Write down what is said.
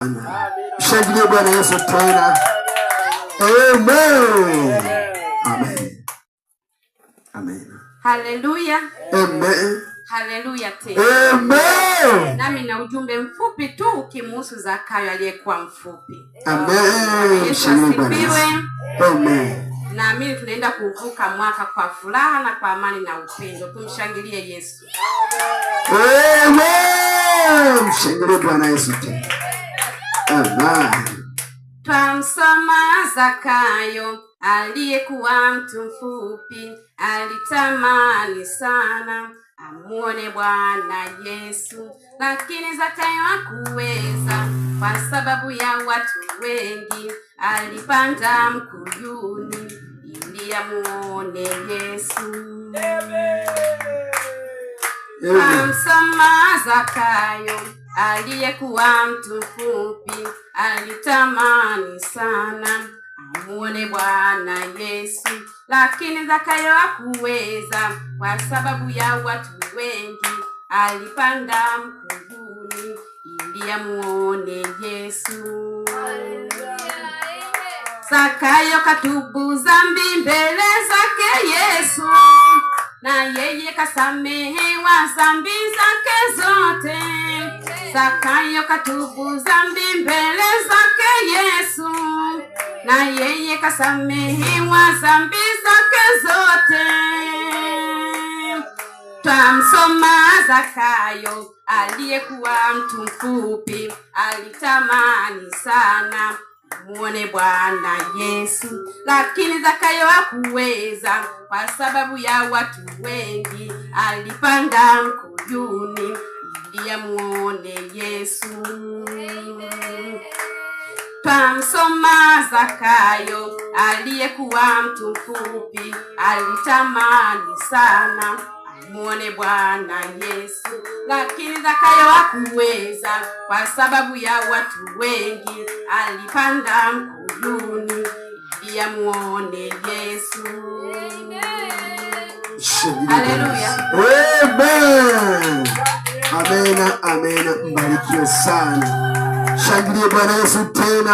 Mshangilie Bwana Yesu tena. Amen. Amen. Amen. Haleluya. Amen. Haleluya tena. Amen. Nami na ujumbe mfupi tu ukimhusu Zakayo aliyekuwa mfupi. Amen. Yesu asifiwe. Amen. Naamini tunaenda kuvuka mwaka kwa furaha na kwa amani na upendo. Tumshangilie Yesu. Amen. Mshangilie Bwana Yesu tena. Amen. Twamsoma Zakayo aliyekuwa mtu mfupi, alitamani sana amuone Bwana Yesu, lakini Zakayo hakuweza kwa sababu ya watu wengi. Alipanda mkuyuni ili amuone Yesu. Twamsoma Zakayo aliyekuwa mtu mfupi, alitamani sana amuone Bwana Yesu, lakini Zakayo hakuweza kwa sababu ya watu wengi. Alipanda mkuyuni ili amuone Yesu. Zakayo katubu dhambi mbele zake Yesu, na yeye kasamehewa dhambi zake zote. Zakayo katubu dhambi mbele zake Yesu, na yeye kasamehewa dhambi zake zote. Twamsoma Zakayo aliyekuwa mtu mfupi, alitamani sana muone Bwana Yesu, lakini Zakayo hakuweza kwa sababu ya watu wengi. Alipanda mkuyuni ili amuone Yesu. Twamsoma Zakayo aliyekuwa mtu mfupi, alitamani sana muone Bwana Yesu, lakini Zakayo hakuweza kwa sababu ya watu wengi. Alipanda mkuyuni ili amuone Yesu. Haleluya. Amen. Amen. Amen. Mbarikiwe sana. Shangilie Bwana Yesu tena.